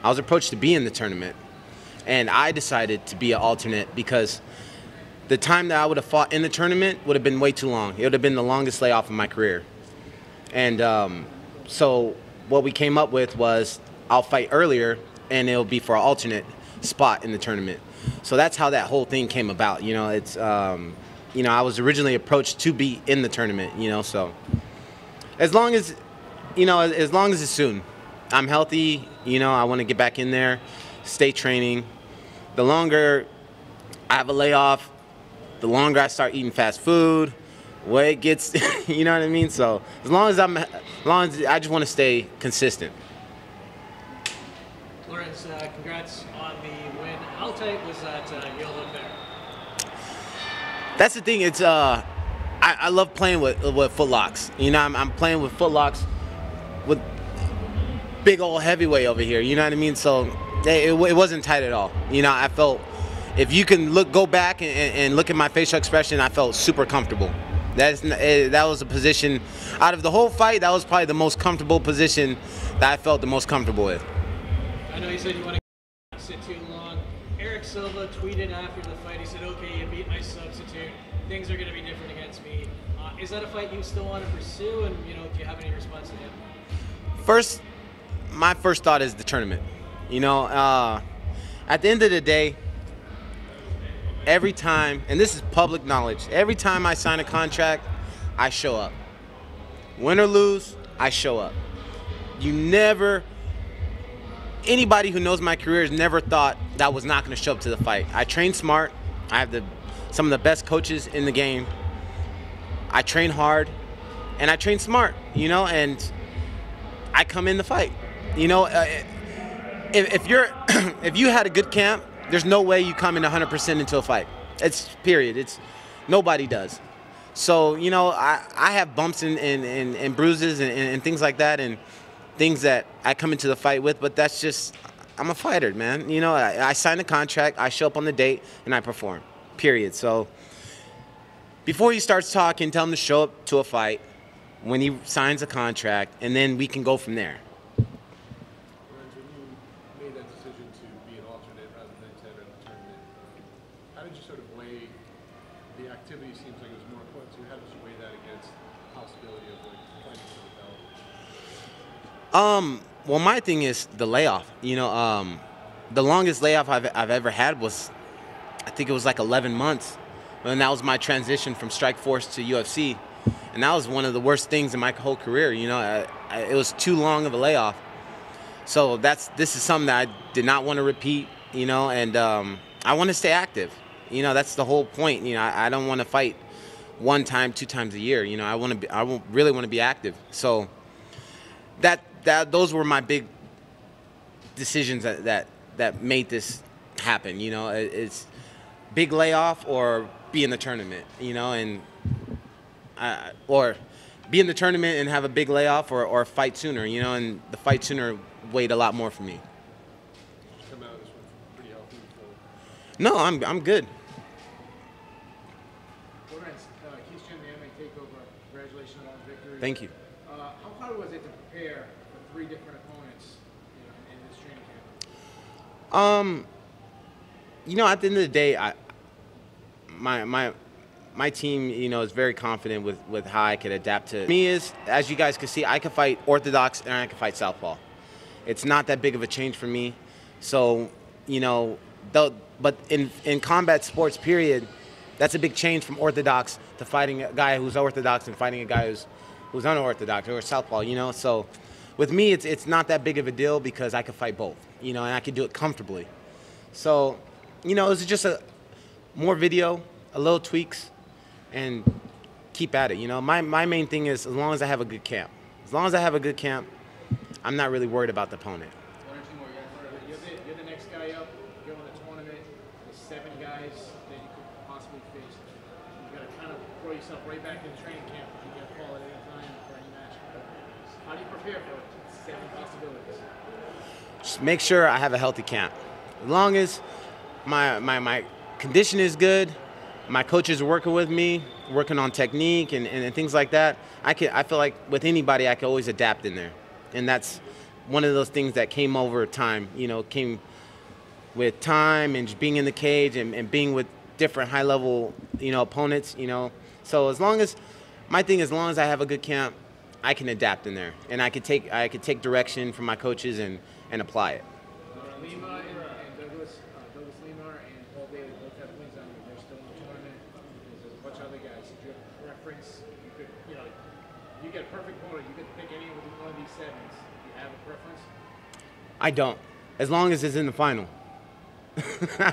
I was approached to be in the tournament, and I decided to be an alternate because the time that I would have fought in the tournament would have been way too long. It would have been the longest layoff of my career. And so what we came up with was I'll fight earlier, and it'll be for an alternate spot in the tournament. So that's how that whole thing came about. You know, it's you know, I was originally approached to be in the tournament. You know, so as long as it's soon, I'm healthy. You know, I want to get back in there, stay training. The longer I have a layoff, the longer I start eating fast food, weight gets, you know what I mean? So as long as I just want to stay consistent. Lorenz, congrats on the win. How tight was that heel hook there? That's the thing. It's I love playing with footlocks. You know, I'm playing with footlocks with big old heavyweight over here. You know what I mean? So it wasn't tight at all. You know, I felt, if you can go back and look at my facial expression, I felt super comfortable. That was a position, out of the whole fight, that was probably the most comfortable position that I felt the most comfortable with. I know you said you want to sit too long. Erick Silva tweeted after the fight, he said, okay, you beat my substitute. Things are going to be different against me. Is that a fight you still want to pursue? And, you know, do you have any response to that? My first thought is the tournament. You know, at the end of the day, every time, and this is public knowledge, every time I sign a contract, I show up. Win or lose, I show up. Anybody who knows my career has never thought that I was not going to show up to the fight. I train smart. I have some of the best coaches in the game. I train hard, and I train smart, you know, and I come in the fight. You know, if you had a good camp, there's no way you come in 100% into a fight. It's period. Nobody does. So, you know, I have bumps and bruises and things like that, and things that I come into the fight with, but that's just, I'm a fighter, man. You know, I sign a contract, I show up on the date, and I perform, period. So before he starts talking, tell him to show up to a fight when he signs a contract, and then we can go from there. Lorenz, when you made that decision to be an alternate rather than to enter the tournament, how did you sort of weigh the activity? Seems like it was more important to you. How did you weigh that against the possibility of like fighting for the belt? Well, my thing is the layoff. You know, the longest layoff I've ever had was, I think it was like 11 months. And that was my transition from Strikeforce to UFC. And that was one of the worst things in my whole career. You know, it was too long of a layoff. So this is something that I did not want to repeat, you know, and I want to stay active. You know, that's the whole point. You know, I don't want to fight 1 time, 2 times a year. You know, I really want to be active. So those were my big decisions that made this happen. You know, it's big layoff or be in the tournament, you know, and or be in the tournament and have a big layoff, or fight sooner, you know, and the fight sooner weighed a lot more for me. You come out of this one pretty healthy. So. No, I'm good. Lorenz, Keith Jim, the MMA Takeover. Congratulations on the victory. Thank you. How hard was it to prepare for 3 different opponents, you know, in this training camp? You know, at the end of the day, my team, you know, is very confident with how I could adapt to. Me is, as you guys can see, I can fight orthodox and I can fight southpaw. It's not that big of a change for me. So, you know, but in combat sports, period, that's a big change from orthodox to fighting a guy who's orthodox and fighting a guy who's unorthodox or southpaw, you know. So with me, it's not that big of a deal because I can fight both, you know, and I can do it comfortably. So, you know, it's just more video, a little tweaks, and keep at it. You know, my main thing is, as long as I have a good camp. As long as I have a good camp, I'm not really worried about the opponent. You're the next guy up. You're in the tournament. There's 7 guys that you could possibly face. You got to kind of throw yourself right back in training camp. You get called at any time for any match. How do you prepare for 7 possibilities? Just make sure I have a healthy camp. As long as my condition is good, my coaches are working with me, working on technique and things like that, I feel like with anybody I can always adapt in there. And that's one of those things that came over time, came with time and just being in the cage and being with different high-level, opponents, So my thing, as long as I have a good camp, I can adapt in there, and I could take direction from my coaches and apply it. Lima and Douglas Lima and Paul Bailey both have wins on you. They're still in the tournament. There's a bunch of other guys. If you have a preference, you get a perfect opponent. You could pick any one of these sevens. You have a preference? I don't, as long as it's in the final. Lorenz, when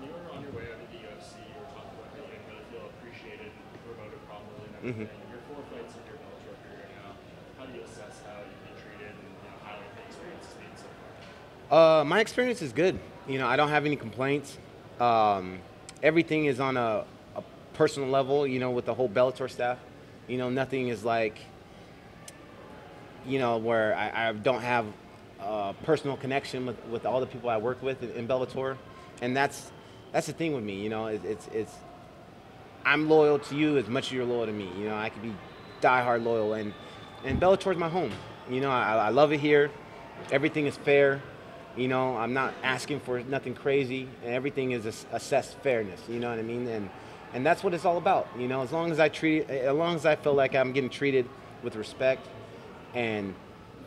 you were on your way out of the UFC, you were talking about how you didn't really feel appreciated and promoted properly and everything. Your 4 fights in your Bellator career now, how do you assess how you've been treated and how the experience has been so far? My experience is good. I don't have any complaints. Everything is on a personal level, with the whole Bellator staff. Nothing is like, where I don't have a personal connection with all the people I work with in Bellator. And that's the thing with me, it's I'm loyal to you as much as you're loyal to me. I could be diehard loyal, and Bellator's my home. I love it here. Everything is fair. I'm not asking for nothing crazy, and everything is assessed fairness. You know what I mean? And that's what it's all about. As long as I feel like I'm getting treated with respect and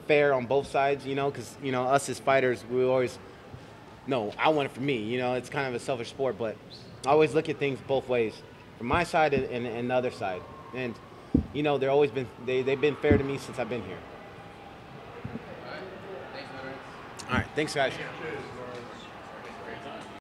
fair on both sides. Because us as fighters, we always I want it for me. It's kind of a selfish sport, but I always look at things both ways, from my side and the other side. And they've been fair to me since I've been here. Thanks, Lorenz. All right, thanks guys. Cheers.